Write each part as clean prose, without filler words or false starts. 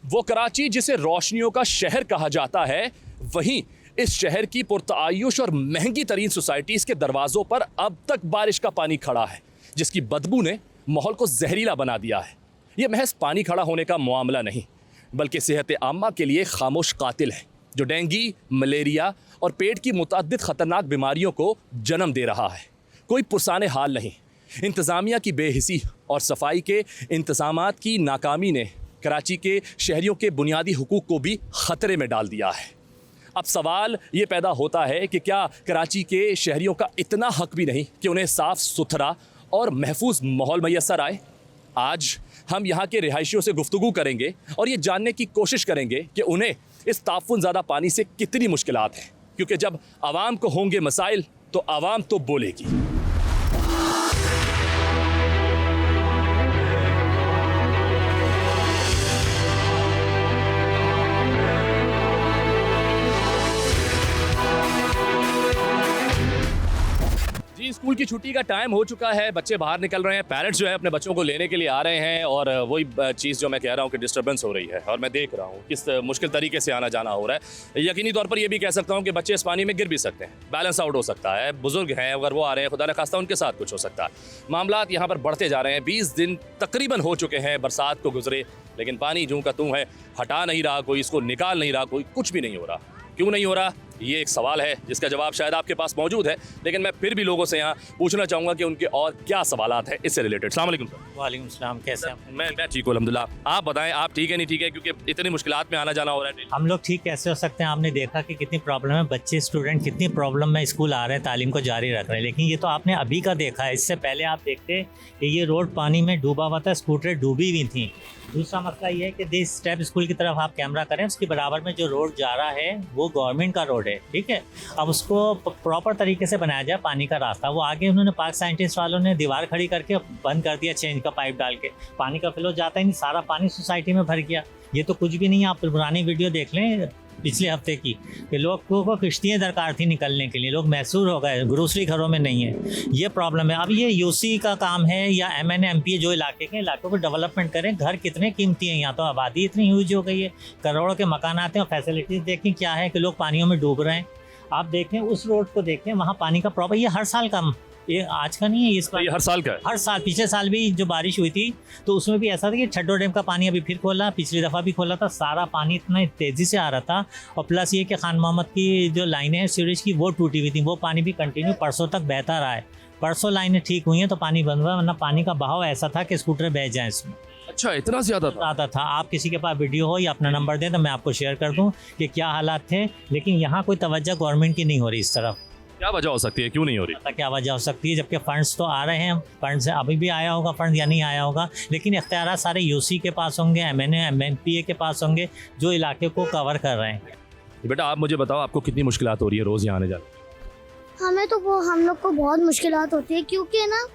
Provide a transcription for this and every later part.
वो कराची जिसे रोशनियों का शहर कहा जाता है, वहीं इस शहर की पुरतायुश और महंगी तरीन सोसाइटीज के दरवाजों पर अब तक बारिश का पानी खड़ा है, जिसकी बदबू ने माहौल को जहरीला बना दिया है। ये महज पानी खड़ा होने का मामला नहीं, बल्कि सेहत आम्मा के लिए खामोश कातिल है, जो डेंगी, मलेरिया और पेट की मुतअद्दिद ख़तरनाक बीमारियों को जन्म दे रहा है। कोई पुरसाने हाल नहीं। इंतज़ामिया की बेहिसी और सफाई के इंतज़ामात की नाकामी ने कराची के शहरियों के बुनियादी हुकूक को भी ख़तरे में डाल दिया है। अब सवाल ये पैदा होता है कि क्या कराची के शहरियों का इतना हक भी नहीं कि उन्हें साफ़ सुथरा और महफूज माहौल मैसर आए? आज हम यहाँ के रिहायशियों से गुफ्तगू करेंगे और ये जानने की कोशिश करेंगे कि उन्हें इस ताफ़ुन ज़्यादा पानी से कितनी मुश्किलात हैं, क्योंकि जब आवाम को होंगे मसाइल तो आवाम तो बोलेगी। स्कूल की छुट्टी का टाइम हो चुका है, बच्चे बाहर निकल रहे हैं, पेरेंट्स जो है अपने बच्चों को लेने के लिए आ रहे हैं और वही चीज़ जो मैं कह रहा हूँ कि डिस्टर्बेंस हो रही है और मैं देख रहा हूँ किस मुश्किल तरीके से आना जाना हो रहा है। यकीनी तौर पर यह भी कह सकता हूँ कि बच्चे इस पानी में गिर भी सकते हैं, बैलेंस आउट हो सकता है, बुजुर्ग हैं अगर वो आ रहे हैं, खुदा न खास्ता उनके साथ कुछ हो सकता है। मामलात यहाँ पर बढ़ते जा रहे हैं। 20 दिन तकरीबन हो चुके हैं बरसात को गुजरे, लेकिन पानी जूं का तूं है, हटा नहीं रहा कोई, इसको निकाल नहीं रहा कोई, कुछ भी नहीं हो रहा। क्यों नहीं हो रहा, ये एक सवाल है जिसका जवाब शायद आपके पास मौजूद है, लेकिन मैं फिर भी लोगों से यहाँ पूछना चाहूँगा कि उनके और क्या सवालात हैं इससे रिलेटेड। अस्सलाम वालेकुम सर। वालेकुम सलाम, कैसे हैं? मैं ठीक हूँ अल्हम्दुलिल्लाह। आप बताएं, आप ठीक है नहीं ठीक है, क्योंकि इतनी मुश्किलात में आना जाना हो रहा है। हम लोग ठीक कैसे हो सकते हैं? आपने देखा कि कितनी प्रॉब्लम है, बच्चे स्टूडेंट कितनी प्रॉब्लम में स्कूल आ रहे हैं, तालीम को जारी रख रहे हैं, लेकिन ये तो आपने अभी का देखा है। इससे पहले आप देखते कि ये रोड पानी में डूबा हुआ था, स्कूटरें डूबी हुई थी। दूसरा मसला ये है कि जिस स्टेप स्कूल की तरफ आप कैमरा करें, उसके बराबर में जो रोड जा रहा है वो गवर्नमेंट का रोड है, ठीक है। अब उसको प्रॉपर तरीके से बनाया जाए, पानी का रास्ता। वो आगे उन्होंने पार्क साइंटिस्ट वालों ने दीवार खड़ी करके बंद कर दिया, चेंज का पाइप डाल के, पानी का फ्लो जाता ही नहीं, सारा पानी सोसाइटी में भर गया। ये तो कुछ भी नहीं है। आप पुरानी वीडियो देख लें पिछले हफ्ते की, कि लोगों को किश्तियाँ दरकार थी निकलने के लिए, लोग मैसूर हो गए, ग्रोसरी घरों में नहीं है। ये प्रॉब्लम है। अब ये यूसी का काम है या MN MP जो इलाके के इलाकों को डेवलपमेंट करें। घर कितने कीमती हैं, यहाँ तो आबादी इतनी ह्यूज हो गई है, करोड़ों के मकान आते हैं और फैसिलिटीज़ देखें क्या है कि लोग पानियों में डूब रहे हैं। आप देखें उस रोड को देखें, वहाँ पानी का प्रॉब्लम, ये हर साल का, ये आज का नहीं है, इसका ये हर साल का है। हर साल। पिछले साल भी जो बारिश हुई थी तो उसमें भी ऐसा था कि छड्डो डैम का पानी अभी फिर खोला, पिछली दफ़ा भी खोला था, सारा पानी इतना तेज़ी से आ रहा था। और प्लस ये कि खान मोहम्मद की जो लाइनें हैं सीवरेज की वो टूटी हुई थी, वो पानी भी कंटिन्यू परसों तक बहता रहा है। परसों लाइनें ठीक हुई हैं तो पानी बंद हुआ, वरना पानी का बहाव ऐसा था कि स्कूटर बह जाए इसमें। अच्छा, इतना ज़्यादा था। आप किसी के पास वीडियो हो या अपना नंबर दें तो मैं आपको शेयर कर दूं कि क्या हालात थे, लेकिन यहाँ कोई तवज्जो गवर्नमेंट की नहीं हो रही इस तरफ। क्या वजह हो सकती है, क्यों नहीं हो रही? क्या वजह हो सकती है, जबकि फंड्स तो आ रहे हैं, फंड्स अभी भी आया होगा फंड या नहीं आया होगा, लेकिन इख्तियार सारे UC के पास होंगे, MNA MNPA के पास होंगे, जो इलाके को कवर कर रहे हैं। बेटा आप मुझे बताओ, आपको कितनी मुश्किलात हो रही है रोज़ यहाँ आने जाने? हमें तो वो हम लोग को बहुत मुश्किलात होती है, क्योंकि ना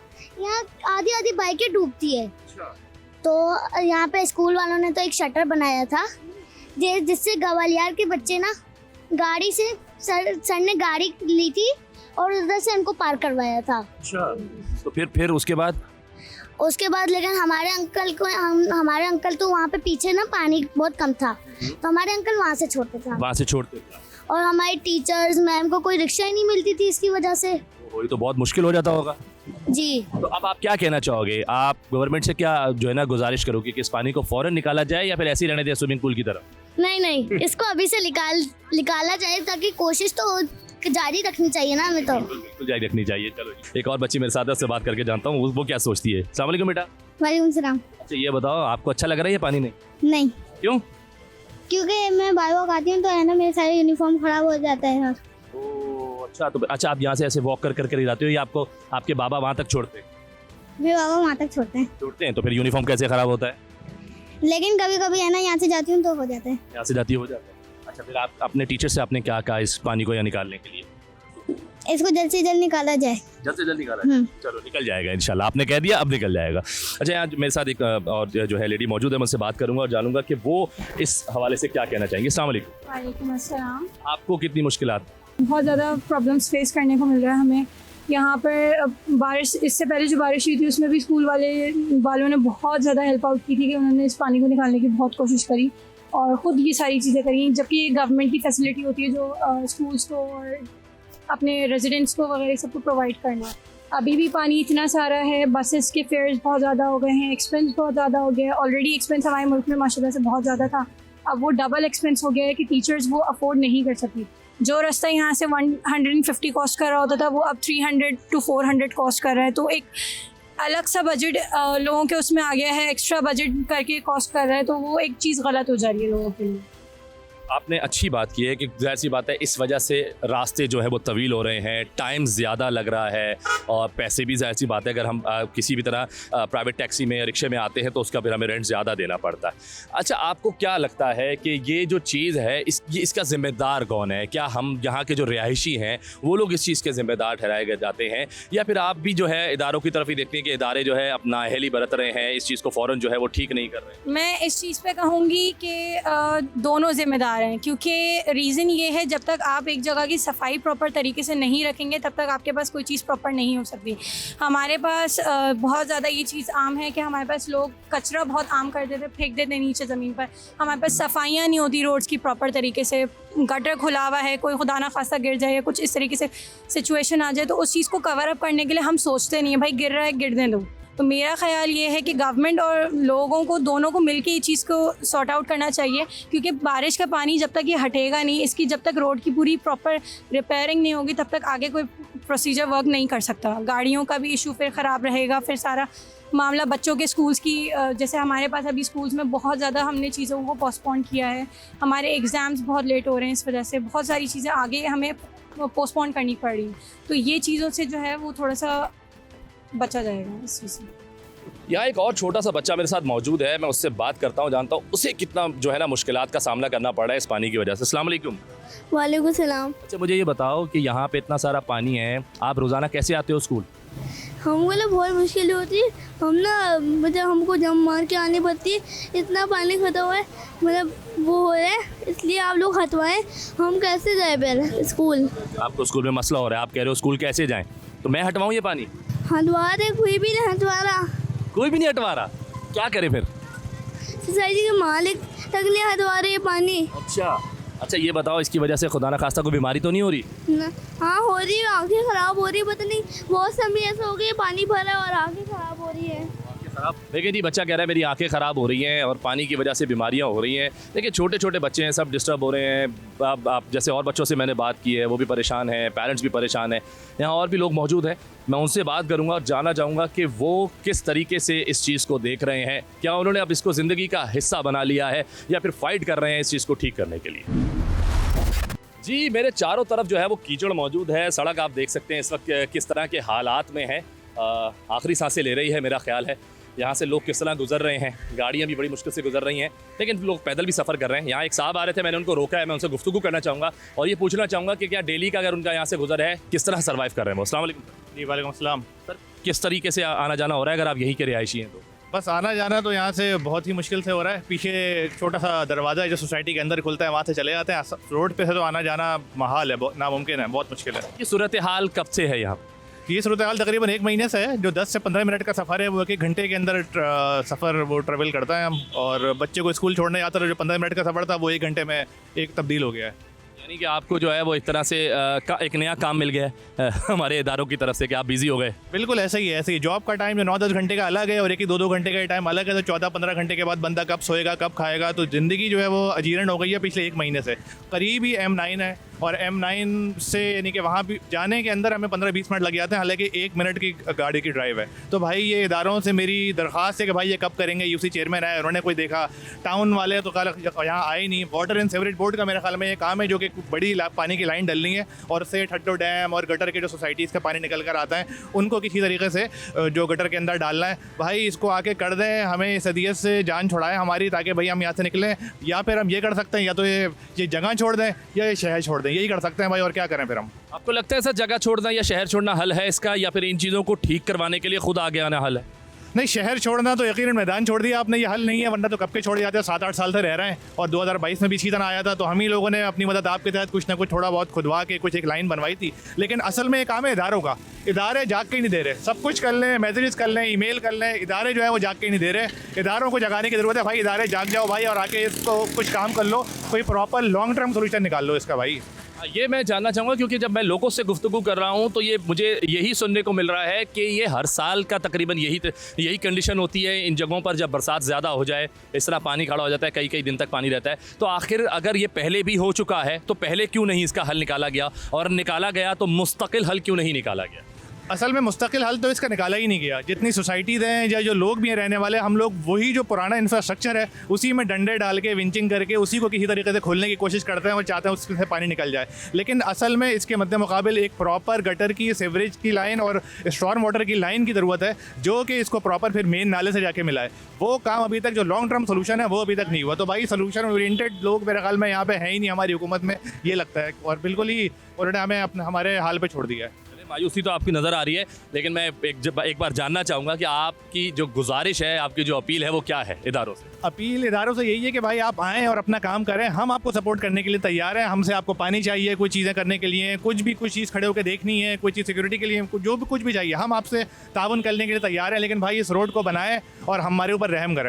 यहाँ आधी बाइकें डूबती है। तो यहाँ पे स्कूल वालों ने तो एक शटर बनाया था जिससे गवालियार के बच्चे ना गाड़ी से सर ने गाड़ी ली थी और उधर से उनको पार करवाया था। अच्छा, तो फिर उसके बाद लेकिन हमारे अंकल तो वहाँ पे पीछे ना पानी बहुत कम था, तो हमारे अंकल वहाँ से छोड़ते थे। और हमारी टीचर्स मैम को कोई रिक्शा ही नहीं मिलती थी इसकी वजह से। वही तो बहुत मुश्किल हो जाता होगा जी। तो अब आप क्या कहना चाहोगे? आप गवर्नमेंट से क्या जो है ना गुजारिश करोगे कि इस पानी को फौरन निकाला जाए या फिर ऐसे ही रहने दें स्विमिंग पूल की तरह? नहीं, इसको अभी से निकाला जाए, ताकि कोशिश तो जारी रखनी चाहिए ना। हमें तो बिल्कुल जारी रखनी चाहिए। चलो एक और बच्ची मेरे साथ है, उससे बात करके जानता हूँ वो क्या सोचती है। अस्सलाम वालेकुम बेटा। वालेकुम सलाम। अच्छा ये बताओ, आपको अच्छा लग रहा है ये पानी? नहीं। क्यों? क्योंकि मैं बाय वॉक आती हूँ तो है ना, मेरे सारे यूनिफॉर्म खराब हो जाता है। अच्छा आप यहाँ से ऐसे वॉक कर जाते हो या आपको आपके बाबा वहाँ तक छोड़ते हैं? मेरे बाबा वहाँ तक छोड़ते हैं। तो फिर यूनिफॉर्म कैसे खराब होता है? लेकिन कभी कभी है ना, यहाँ से जाती हूँ तो हो जाता है। यहाँ से जाती हो जाता है। अच्छा, फिर आप अपने टीचर से आपने क्या कहा इस पानी को यहाँ निकालने के लिए? इसको जल्द से जल्द निकाला जाए। जल्द से जल्द निकाला जाए। चलो निकल जाएगा इंशाल्लाह, आपने कह दिया अब निकल जाएगा। अच्छा, यहाँ मेरे साथ एक और जो है लेडी मौजूद है, मैं उससे बात करूंगा और जानूंगा कि वो इस हवाले से क्या कहना चाहेंगे। अस्सलाम वालेकुम। वालेकुम अस्सलाम। आपको कितनी मुश्किलात? बहुत ज़्यादा प्रॉब्लम्स फेस करने को मिल रहा है हमें यहाँ पर। बारिश, इससे पहले जो बारिश हुई थी उसमें भी स्कूल वालों ने बहुत ज़्यादा हेल्प आउट की थी कि उन्होंने इस पानी को निकालने की बहुत कोशिश करी, और ख़ुद ये सारी चीज़ें करी, जबकि ये गवर्नमेंट की फैसिलिटी होती है जो स्कूल्स को और अपने रेजिडेंट्स को वगैरह सबको प्रोवाइड करना। अभी भी पानी इतना सारा है, बसेस के फेयर्स बहुत ज़्यादा हो गए हैं, एक्सपेंस बहुत ज़्यादा हो गया है। ऑलरेडी एक्सपेंस हमारे मुल्क में माशाल्लाह से बहुत ज़्यादा था, अब वो डबल एक्सपेंस हो गया है कि टीचर्स वो अफोर्ड नहीं कर सकती। जो रास्ता यहाँ से 150 कॉस्ट कर रहा होता था वो अब 300 to 400 कॉस्ट कर रहा है। तो एक अलग सा बजट लोगों के उसमें आ गया है, एक्स्ट्रा बजट करके कॉस्ट कर रहा है, तो वो एक चीज़ गलत हो जा रही है लोगों के लिए। आपने अच्छी बात की है कि जाहिर सी बात है इस वजह से रास्ते जो है वो तवील हो रहे हैं, टाइम ज़्यादा लग रहा है और पैसे भी जाहिर सी बात है अगर हम किसी भी तरह प्राइवेट टैक्सी में या रिक्शे में आते हैं तो उसका फिर हमें रेंट ज़्यादा देना पड़ता है। अच्छा, आपको क्या लगता है कि ये जो चीज़ है इसका ज़िम्मेदार कौन है? क्या हम यहाँ के जो रिहायशी हैं वो लोग इस चीज़ के ज़िम्मेदार ठहराए गए जाते हैं, या फिर आप भी जो है इदारों की तरफ ही देखते हैं कि इदारे जो है अपना नाअहली बरत रहे हैं, इस चीज़ को फ़ौरन जो है वो ठीक नहीं कर रहे हैं? मैं इस चीज़ पे कहूँगी कि दोनों ज़िम्मेदार हैं, क्योंकि रीज़न ये है जब तक आप एक जगह की सफाई प्रॉपर तरीके से नहीं रखेंगे तब तक आपके पास कोई चीज़ प्रॉपर नहीं हो सकती। हमारे पास बहुत ज़्यादा ये चीज़ आम है कि हमारे पास लोग कचरा बहुत आम कर देते, फेंक देते नीचे ज़मीन पर। हमारे पास सफाइयाँ नहीं होती रोड्स की प्रॉपर तरीके से, गटर खुला हुआ है, कोई खुदा ना खास्ता गिर जाए या कुछ इस तरीके से सिचुएशन आ जाए तो उस चीज़ को कवर अप करने के लिए हम सोचते नहीं है भाई गिर रहा है गिरने दो। तो मेरा ख्याल ये है कि गवर्नमेंट और लोगों को दोनों को मिलके ये चीज़ को सॉर्ट आउट करना चाहिए, क्योंकि बारिश का पानी जब तक ये हटेगा नहीं, इसकी जब तक रोड की पूरी प्रॉपर रिपेयरिंग नहीं होगी तब तक आगे कोई प्रोसीजर वर्क नहीं कर सकता। गाड़ियों का भी इशू फिर ख़राब रहेगा, फिर सारा मामला बच्चों के स्कूल्स की, जैसे हमारे पास अभी स्कूल्स में बहुत ज़्यादा हमने चीज़ों को पोस्टपोन किया है, हमारे एग्ज़ाम्स बहुत लेट हो रहे हैं, इस वजह से बहुत सारी चीज़ें आगे हमें पोस्टपोन करनी पड़ रही। तो ये चीज़ों से जो है वो थोड़ा सा बचा जाएगा इस चीज़ से। यहाँ एक और छोटा सा बच्चा मेरे साथ मौजूद है, मैं उससे बात करता हूँ, जानता हूँ उसे कितना जो है ना मुश्किलात का सामना करना पड़ रहा है इस पानी की वजह से। अस्सलाम वालेकुम। वालेकुम सलाम। अच्छा, मुझे ये बताओ कि यहाँ पे इतना सारा पानी है, आप रोज़ाना कैसे आते हो स्कूल? हमको ना बहुत मुश्किल होती है, हम ना मतलब हमको जम मार के आनी पड़ती है, इतना पानी खत्म हुआ है, मतलब वो हो रहा है, इसलिए आप लोग हटवाएं, हम कैसे जाए पहले स्कूल? आपको स्कूल में मसला हो रहा है, आप कह रहे हो स्कूल कैसे जाएं, तो मैं हटवाऊँ ये पानी? हटवा रहे, कोई भी नहीं हटवा रहा। कोई भी नहीं हटवा रहा, क्या करे फिर? सोसाइटी के मालिक तक नहीं हटवा रहे पानी। अच्छा ये बताओ, इसकी वजह से खुदा ना खास्ता कोई बीमारी तो नहीं हो रही? हाँ हो रही है, आँखें ख़राब हो रही है, पता नहीं बहुत समय ऐसा हो गया पानी भरा और आँखें ख़राब हो रही है। देखिए जी, बच्चा कह रहा है मेरी आंखें ख़राब हो रही हैं और पानी की वजह से बीमारियां हो रही हैं। देखिए छोटे छोटे बच्चे हैं, सब डिस्टर्ब हो रहे हैं। आप जैसे और बच्चों से मैंने बात की है, वो भी परेशान हैं, पेरेंट्स भी परेशान हैं। यहाँ और भी लोग मौजूद हैं, मैं उनसे बात करूँगा और जानना चाहूँगा कि वो किस तरीके से इस चीज़ को देख रहे हैं, क्या उन्होंने अब इसको ज़िंदगी का हिस्सा बना लिया है या फिर फ़ाइट कर रहे हैं इस चीज़ को ठीक करने के लिए। जी, मेरे चारों तरफ जो है वो कीचड़ मौजूद है। सड़क आप देख सकते हैं इस वक्त किस तरह के हालात में है, आखिरी सांसें ले रही है मेरा ख्याल है। यहाँ से लोग किस तरह गुजर रहे हैं, गाड़ियाँ भी बड़ी मुश्किल से गुजर रही हैं, लेकिन लोग पैदल भी सफ़र कर रहे हैं। यहाँ एक साहब आ रहे थे, मैंने उनको रोका है, मैं उनसे गुफ्तगू करना चाहूँगा और ये पूछना चाहूँगा कि क्या डेली का अगर उनका यहाँ से गुजर है, किस तरह सर्वाइव कर रहे हैं वो। अस्सलाम वालेकुम। जी वालेकुम अस्सलाम। सर, किस तरीके से आना जाना हो रहा है अगर आप यहीं के रिहायशी हैं तो? बस आना जाना तो यहाँ से बहुत ही मुश्किल से हो रहा है। पीछे एक छोटा सा दरवाज़ा है जो सोसाइटी के अंदर खुलता है, वहाँ से चले जाते हैं। रोड पे से तो आना जाना महाल है, नामुमकिन है, बहुत मुश्किल है। ये सूरत हाल कब से है यहाँ? ये सूरत हाल तकरीबन 1 महीने से है। जो 10 से 15 मिनट का सफ़र है वो 1 घंटे के अंदर सफ़र वो ट्रेवल करता है हम, और बच्चे को स्कूल छोड़ने जाता है, जो 15 मिनट का सफ़र था वो 1 घंटे में एक तब्दील हो गया है। यानी कि आपको जो है वो एक तरह से एक नया काम मिल गया है हमारे इदारों की तरफ से कि आप बिज़ी हो गए। बिल्कुल ऐसा ही है, ऐसे ही। जॉब का टाइम जो 9-10 घंटे का अलग है और एक ही 2-2 घंटे का टाइम अलग है, तो 14-15 घंटे के बाद बंदा कब सोएगा कब खाएगा, तो ज़िंदगी जो है वो अजीर्ण हो गई है पिछले 1 महीने से। करीब ही M9 है और M9 से यानी कि वहाँ भी जाने के अंदर हमें 15-20 मिनट लग जाते हैं, हालांकि 1 मिनट की गाड़ी की ड्राइव है। तो भाई ये इदारों से मेरी दरख्वास्त है कि भाई ये कब करेंगे। यूसी चेयरमैन आए, उन्होंने कोई देखा, टाउन वाले तो कल यहाँ आए नहीं। वाटर एंड सीवरेज बोर्ड का मेरे ख्याल में ये काम है जो कि बड़ी पानी की लाइन डलनी है और से ठट्टो डैम और गटर के जो सोसाइटीज़ का पानी निकल कर आता है उनको किसी तरीके से जो गटर के अंदर डालना है। भाई इसको आके कर दें, हमें इस अदियत से जान छुड़ाएं हमारी, ताकि भाई हम यहाँ से निकलें। या फिर हम ये कर सकते हैं, या तो ये जगह छोड़ दें या ये शहर छोड़ दें, यही कर सकते हैं भाई, और क्या करें फिर हम। आपको लगता है सर जगह छोड़ना या शहर छोड़ना हल है इसका, या फिर इन चीज़ों को ठीक करवाने के लिए खुद आगे आना हल है? नहीं, शहर छोड़ना तो यकीनन मैदान छोड़ दिया आपने, ये हल नहीं है, वरना तो कब के छोड़ जाते हैं। 7-8 साल से रह रहे हैं और 2022 में भी इसी तरह आया था, तो हम ही लोगों ने अपनी मदद आपके तहत कुछ ना कुछ थोड़ा बहुत खुदवा के कुछ एक लाइन बनवाई थी। लेकिन असल में ये काम है इदारों का, इदारे जाग के ही नहीं दे रहे। सब कुछ कर लें, मैसेजेस कर लें, ईमेल कर लें, इदारे जो है वो जाग के ही नहीं दे रहे। इदारों को जगाने की ज़रूरत है भाई, इदारे जाग जाओ भाई और आके इसको कुछ काम कर लो, कोई प्रॉपर लॉन्ग टर्म सोल्यूशन निकाल लो इसका भाई। ये मैं जानना चाहूँगा क्योंकि जब मैं लोगों से गुफ्तगू कर रहा हूँ तो ये मुझे यही सुनने को मिल रहा है कि ये हर साल का तकरीबन यही कंडीशन होती है इन जगहों पर। जब बरसात ज़्यादा हो जाए, इस तरह पानी खड़ा हो जाता है, कई कई दिन तक पानी रहता है। तो आखिर अगर ये पहले भी हो चुका है तो पहले क्यों नहीं इसका हल निकाला गया, और निकाला गया तो मुस्तकिल हल क्यों नहीं निकाला गया? असल में मुस्तकिल हल तो इसका निकाला ही नहीं गया। जितनी सोसाइटीज़ हैं या जो लोग भी हैं रहने वाले, हम लोग वही जो पुराना इंफ्रास्ट्रक्चर है उसी में डंडे डाल के विंचिंग करके उसी को किसी तरीके से खोलने की कोशिश करते हैं और चाहते हैं उससे पानी निकल जाए। लेकिन असल में इसके मद्दे मुकाबिल एक प्रॉपर गटर की, सीवरेज की लाइन और स्टॉर्म वाटर की लाइन की ज़रूरत है, जो कि इसको प्रॉपर फिर मेन नाले से जाके मिलाए। वो काम अभी तक, जो लॉन्ग टर्म सोल्यूशन है वो अभी तक नहीं हुआ। तो भाई सोल्यूशन ओरिएंटेड लोग मेरे ख्याल में यहाँ पे है ही नहीं हमारी हुकूमत में, ये लगता है। और बिल्कुल ही उन्होंने हमें अपने हमारे हाल पे छोड़ दिया है। मायूसी तो आपकी नज़र आ रही है, लेकिन मैं एक बार जानना चाहूँगा कि आपकी जो गुजारिश है, आपकी जो अपील है वो क्या है इदारों से? अपील इदारों से यही है कि भाई आप आएँ और अपना काम करें, हम आपको सपोर्ट करने के लिए तैयार हैं। हमसे आपको पानी चाहिए, कुछ चीज़ें करने के लिए, कुछ चीज़ खड़े होकर देखनी है, कोई चीज़ सिक्योरिटी के लिए, जो भी कुछ भी चाहिए, हम आपसे ताउन करने के लिए तैयार हैं। लेकिन भाई इस रोड को बनाएं और हमारे ऊपर रहम करें।